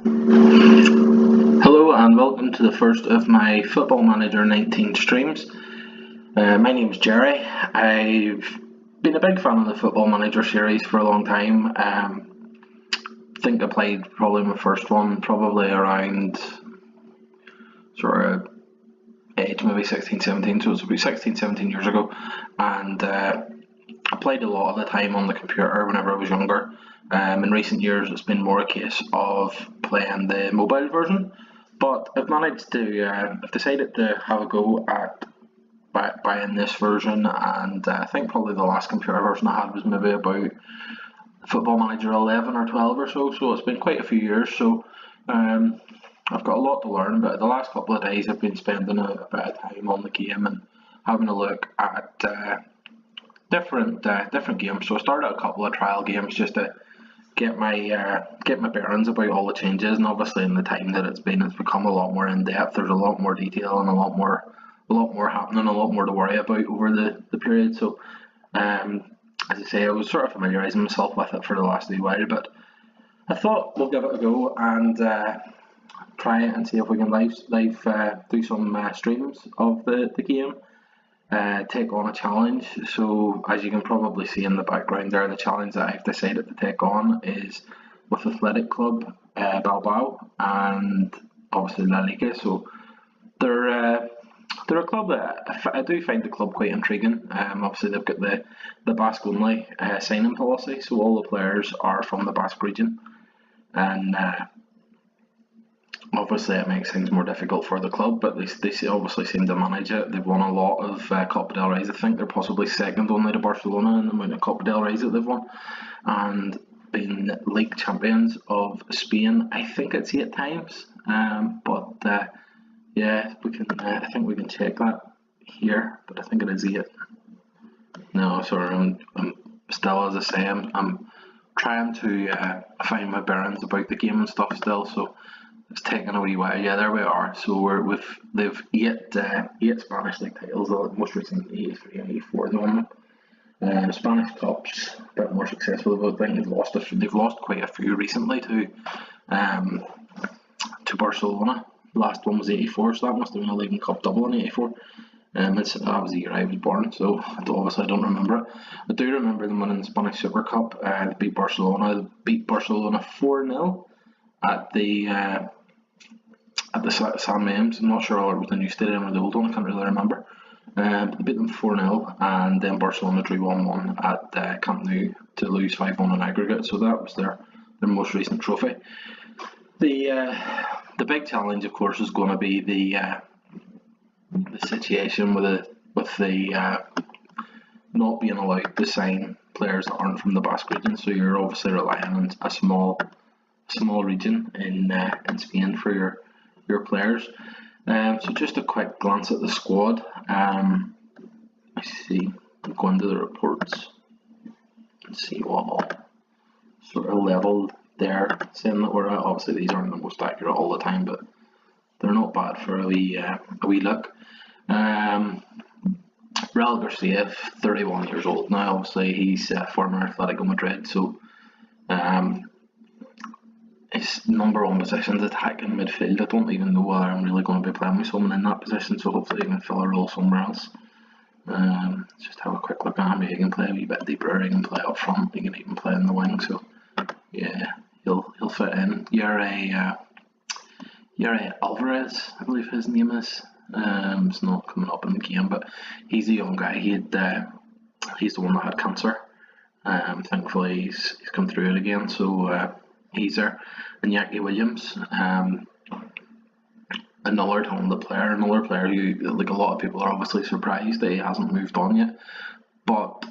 Hello and welcome to the first of my Football Manager 19 streams. My name is Gerry. I've been a big fan of the Football Manager series for a long time. I think I played probably my first one probably around sort of age maybe 16, 17, so it's about 16, 17 years ago, and I played a lot of the time on the computer whenever I was younger. In recent years it's been more a case of playing the mobile version, but I've decided to have a go at buying this version, and I think probably the last computer version I had was maybe about Football Manager 11 or 12 or so it's been quite a few years, so I've got a lot to learn, but the last couple of days I've been spending a bit of time on the game and having a look at different games. So I started a couple of trial games just to get my bearings about all the changes, and obviously in the time that it's become a lot more in depth. There's a lot more detail and a lot more happening, a lot more to worry about over the period. So as I say, I was sort of familiarising myself with it for the last wee while, but I thought we'll give it a go and try it and see if we can do some streams of the game. Take on a challenge. So as you can probably see in the background there, the challenge that I've decided to take on is with Athletic Club Bilbao and obviously La Liga. So they're a club that I do find the club quite intriguing. Obviously they've got the Basque only signing policy, so all the players are from the Basque region, and obviously it makes things more difficult for the club, but they obviously seem to manage it. They've won a lot of Copa del Reys. I think they're possibly second only to Barcelona in the amount of Copa del Reys that they've won, and been league champions of Spain. I think it's 8 times, but yeah, we can. I think we can check that here, but I think it is 8. No, sorry, I'm still, as I say, I'm trying to find my bearings about the game and stuff still, so it's taken a wee while. Yeah, there we are. So they've 8 Spanish league titles. The most recent 83 and 84 they won them. Spanish Cups a bit more successful, but I think they've lost quite a few recently to Barcelona. The last one was 84, so that must have been a League Cup double in 84. That was the year I was born, so obviously I don't remember it. I do remember them winning the Spanish Super Cup. They beat Barcelona. They beat Barcelona 4-0 at the San Mamés. I'm not sure whether it was the new stadium or the old one, I can't really remember. They beat them 4-0, and then Barcelona drew 1-1 at Camp Nou to lose 5-1 in aggregate, so that was their most recent trophy. The big challenge, of course, is going to be the situation with the not being allowed to sign players that aren't from the Basque region, so you're obviously relying on a small region in Spain for your players. So just a quick glance at the squad. I see. I'm going to the reports and see what all sort of level they're saying that we're at. Obviously these aren't the most accurate all the time, but they're not bad for a wee look. Raul Garcia, 31 years old now. Obviously he's former Atletico Madrid, so his number one position is attacking midfield. I don't even know whether I'm really going to be playing with someone in that position, so hopefully he can fill a role somewhere else. Just have a quick look at him. He can play a wee bit deeper, he can play up front, he can even play in the wing, so yeah, he'll fit in. Gerry Alvarez, I believe his name is. It's not coming up in the game, but he's a young guy. He's the one that had cancer. Thankfully he's come through it again, so he's there. And Iñaki Williams, another talented player, another player who, like, a lot of people are obviously surprised that he hasn't moved on yet, but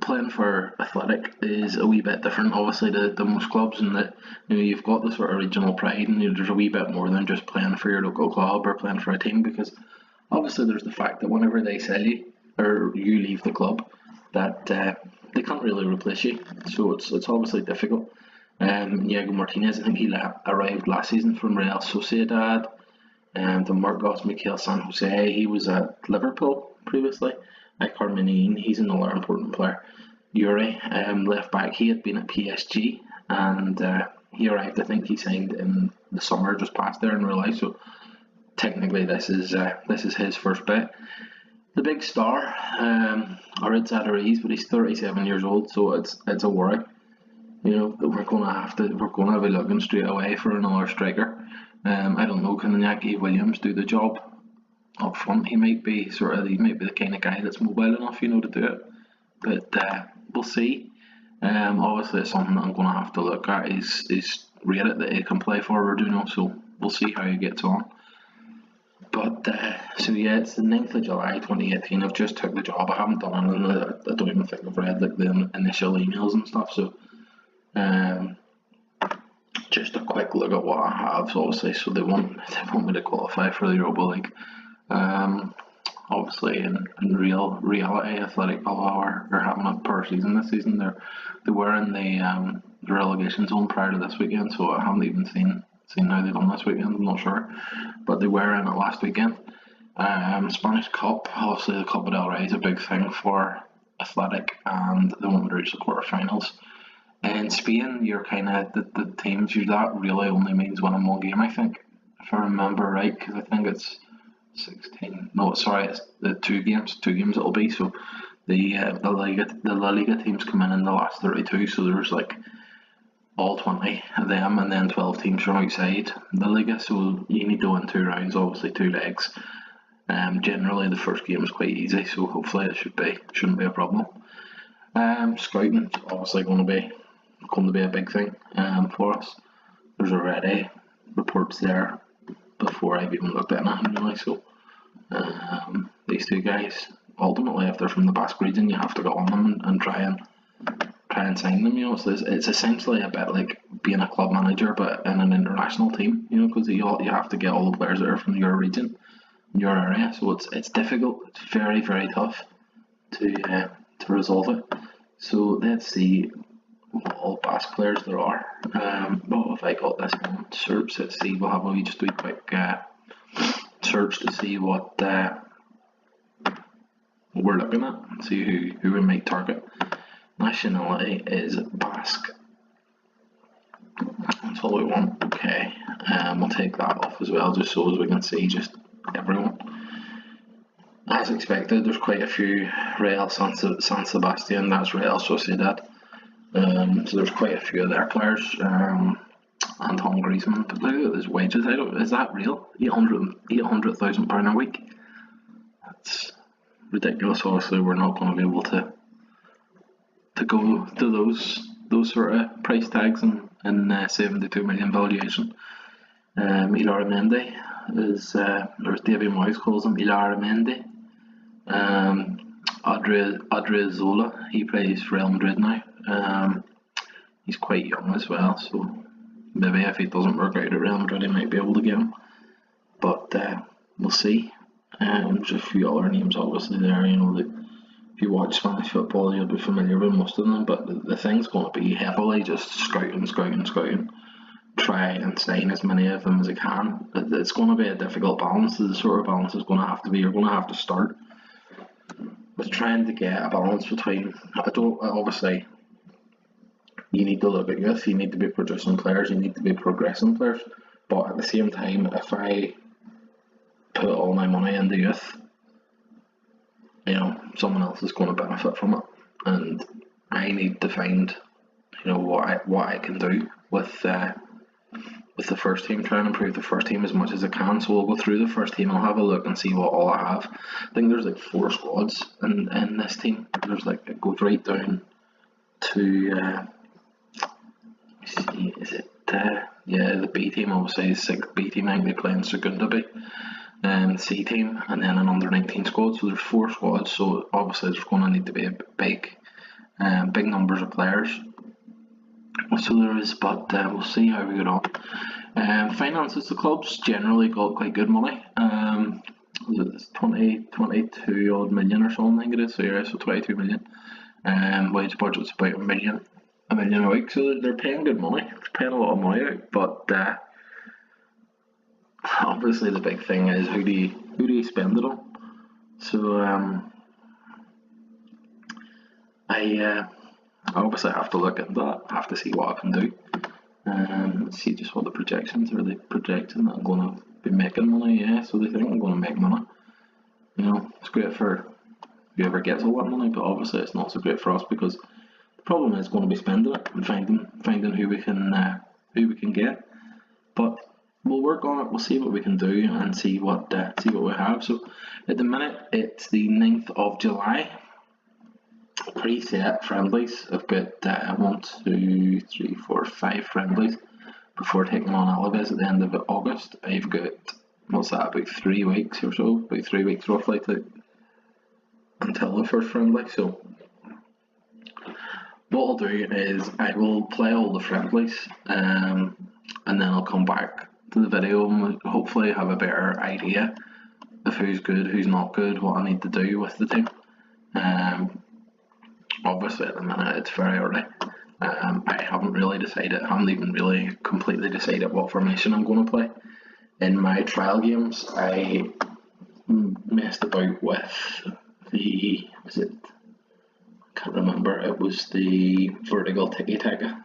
playing for Athletic is a wee bit different, obviously, to most clubs, in that, you know, you've got the sort of regional pride, and there's a wee bit more than just playing for your local club or playing for a team, because obviously there's the fact that whenever they sell you or you leave the club, that they can't really replace you, so it's obviously difficult. Diego Martinez, I think he arrived last season from Real Sociedad, and the Marcos Mikel San Jose, he was at Liverpool previously. Carmenine, he's another important player. Yuri, left back, he had been at PSG, and he arrived. I think he signed in the summer just past there in real life. So technically, this is his first bet. The big star, Aritz Adariz, but he's 37 years old, so it's a worry. You know that we're gonna be looking straight away for another striker. I don't know, can Iñaki Williams do the job up front? He might be the kind of guy that's mobile enough, you know, to do it. But we'll see. Obviously, it's something that I'm gonna have to look at. Is rate it that he can play forward, you know. So we'll see how he gets on. But so yeah, it's the 9th of July 2018. I've just took the job. I haven't done anything. I don't even think I've read like the initial emails and stuff. So just a quick look at what I have. So obviously, so they want me to qualify for the Europa League. Obviously, in reality, Athletic Bilbao are having a poor season this season. They were in the relegation zone prior to this weekend, so I haven't even seen how they've done this weekend. I'm not sure, but they were in it last weekend. Spanish Cup, obviously the Copa del Rey is a big thing for Athletic, and they want to reach the quarterfinals. In Spain, you're kind of the teams. That really only means winning one game, I think, if I remember right, because I think it's 16. No, sorry, it's the two games. It'll be. So the La Liga teams come in the last 32. So there's like all 20 of them, and then 12 teams from outside the Liga. So you need to win 2 rounds, obviously 2 legs. Generally, the first game is quite easy, so hopefully it shouldn't be a problem. Scouting is obviously going to be a big thing for us. There's already reports there before I've even looked at anything really. So these 2 guys, ultimately, if they're from the Basque region, you have to go on them and try and sign them. You know, so it's essentially a bit like being a club manager, but in an international team. You know, because you have to get all the players that are from your region, your area. So it's difficult. It's very, very tough to resolve it. So let's see what all Basque players there are. What have I got this one? Search. Let's see. We'll have a quick search to see what we're looking at. See who we might target. Nationality is Basque. That's all we want. Okay. We'll take that off as well, just so as we can see just everyone. As expected, there's quite a few Real San Sebastian. That's Real Sociedad. So there's quite a few of their players. Antoine Griezmann. But look at his wages. Is that real? £800,000 a week. That's ridiculous. Obviously, we're not going to be able to go to those sort of price tags and 72 million valuation. Illaramendi is, or as Davy Moyes calls him, Illaramendi. Adriozola, he plays Real Madrid now. He's quite young as well, so maybe if he doesn't work out at Real Madrid, he might be able to get him. But we'll see. There's a few other names obviously there. You know, if you watch Spanish football, you'll be familiar with most of them. But the thing's going to be heavily just scouting. Try and sign as many of them as I can. It's going to be a difficult balance. The sort of balance is going to have to be. You're going to have to start with trying to get a balance between. Obviously, you need to look at youth. You need to be producing players. You need to be progressing players. But at the same time, if I put all my money into youth, you know, someone else is going to benefit from it, and I need to find, you know, what I can do with the first team, try and improve the first team as much as I can. So we'll go through the first team. I'll have a look and see what all I have. I think there's like 4 squads in this team. There's like, it goes right down to see, is it yeah, the B team obviously is 6 B team. I think they play in Segunda B. The C team, and then an under 19 squad. So there's 4 squads. So obviously there's going to need to be a big numbers of players. So there is, but we'll see how we get on. Finances, the club's generally got quite good money. It's 22 odd million or something, I think it is. So yeah, so 22 million. Wage budget's about a million a week. So they're paying good money. They're paying a lot of money out. But obviously the big thing is who do you spend it on? So I obviously have to look into that. I have to see what I can do. Let's see just what the projections are. They projecting that I'm going to be making money, yeah, so they think I'm going to make money. You know, it's great for whoever gets all that money, but obviously it's not so great for us because the problem is going to be spending it and finding who we can get. But we'll work on it. We'll see what we can do and see what we have. So at the minute it's the 9th of July. Preset friendlies. I've got 1, 2, 3, 4, 5 friendlies before taking on Alaves at the end of August. I've got, what's that, about 3 weeks or so, about 3 weeks roughly until the first friendly. So what I'll do is I will play all the friendlies and then I'll come back to the video and hopefully have a better idea of who's good, who's not good, what I need to do with the team. Obviously at the minute it's very early. I haven't really decided, I haven't even really completely decided what formation I'm going to play. In my trial games I messed about with the, I can't remember, it was the vertical tiki-taka.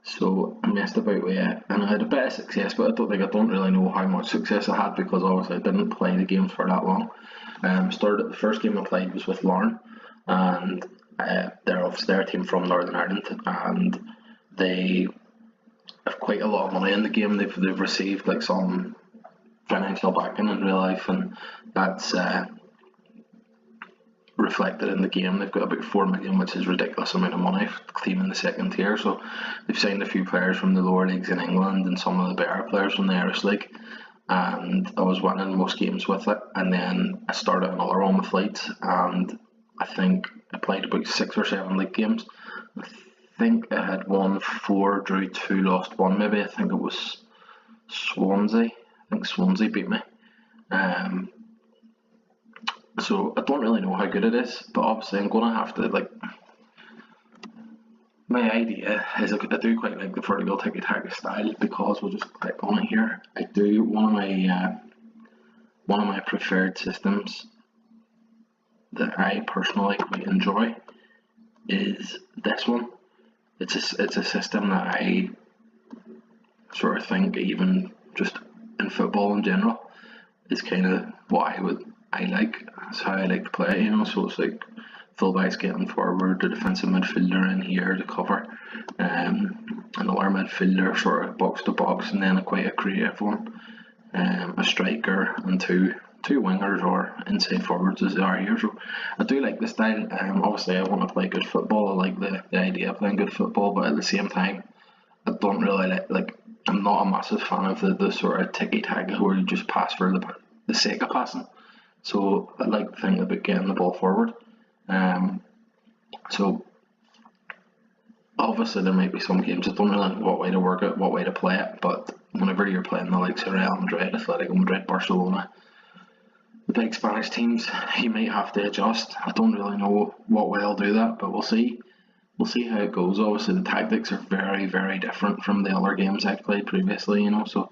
So I messed about with it and I had a bit of success, but I don't really know how much success I had because obviously I didn't play the games for that long. The first game I played was with Lauren, and they're obviously a team from Northern Ireland, and they have quite a lot of money in the game. They've received like some financial backing in real life, and that's reflected in the game. They've got about 4 million, which is a ridiculous amount of money for the team in the second tier. So they've signed a few players from the lower leagues in England and some of the better players from the Irish League, and I was winning most games with it. And then I started another one with Leeds, and I think I played about 6 or 7 league games. I think I had won 4, drew 2, lost 1 maybe. I think it was Swansea. I think Swansea beat me. So I don't really know how good it is, but obviously I'm going to have to, like, my idea is I do quite like the vertical tiki-taka style because we'll just click on it here. I do, one of my preferred systems that I personally quite enjoy is this one. It's a system that I sort of think, even just in football in general, is kind of what I like. That's how I like to play, you know. So it's like fullbacks getting forward, the defensive midfielder in here to cover, another midfielder sort of box to box, and then quite a creative one, a striker and two wingers or inside forwards as they are here. So I do like the style. Obviously I want to play good football. I like the idea of playing good football, but at the same time I don't really like I'm not a massive fan of the sort of tiki-taka where you just pass for the sake of passing. So I like to think about getting the ball forward. So obviously there might be some games I don't really know what way to work it, what way to play it, but whenever you're playing the likes of Real Madrid, Atletico Madrid, Barcelona, the big Spanish teams, you might have to adjust. I don't really know what way I'll do that, but we'll see. We'll see how it goes. Obviously the tactics are very, very different from the other games I've played previously, you know, so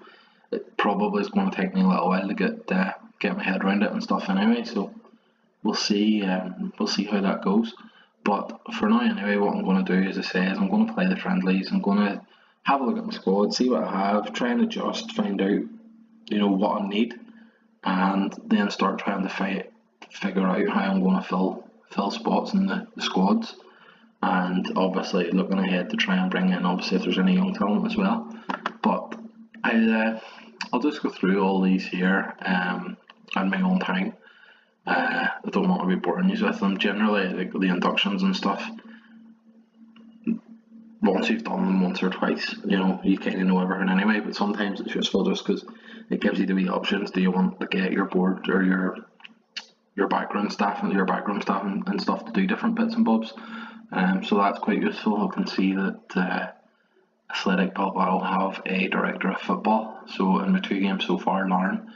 it probably is going to take me a little while to get my head around it and stuff anyway, so we'll see how that goes. But for now anyway, what I'm going to do, as I say, is I'm going to play the friendlies. I'm going to have a look at my squad, see what I have, try and adjust, find out, you know, what I need, and then start trying to figure out how I'm going to fill spots in the squads, and obviously looking ahead to try and bring in, obviously, if there's any young talent as well. But I'll just go through all these here on my own time. I don't want to be boring you with them. Generally, like the inductions and stuff, once you've done them once or twice, you know, you kind of know everything anyway, but sometimes it's useful just because it gives you the wee options. Do you want to get your board or your background staff and stuff to do different bits and bobs? So that's quite useful. I can see that Athletic Bilbao have a director of football. So in my 2 games so far, Lauren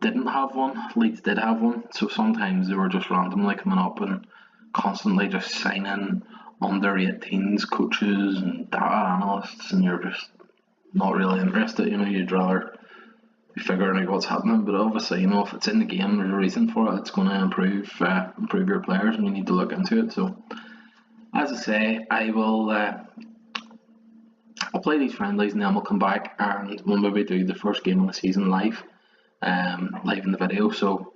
didn't have one, Leeds did have one. So sometimes they were just randomly coming up and constantly just signing under 18s coaches and data analysts, and you're just not really interested, you know, you'd rather be figuring out what's happening. But obviously, you know, if it's in the game, there's a reason for it. It's going to improve your players, and you need to look into it. So as I say, I will I'll play these friendlies and then we'll come back and we'll maybe do the first game of the season live, live in the video. So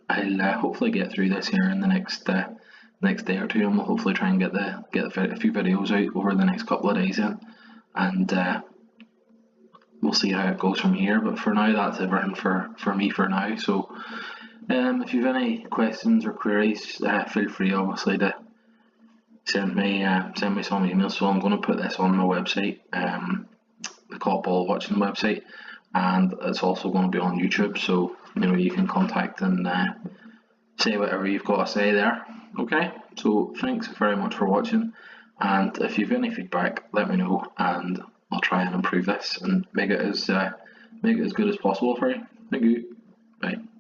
I'll hopefully get through this here in the next day or two, and we'll hopefully try and get a few videos out over the next couple of days and we'll see how it goes from here. But for now, that's everything for me for now. So if you have any questions or queries, feel free obviously to send me some emails. So I'm going to put this on my website, the Caught Ball Watching website, and it's also going to be on YouTube. So you can contact and say whatever you've got to say there. Okay, so thanks very much for watching, and if you've any feedback, let me know, and I'll try and improve this and make it as good as possible for you. Thank you. Bye.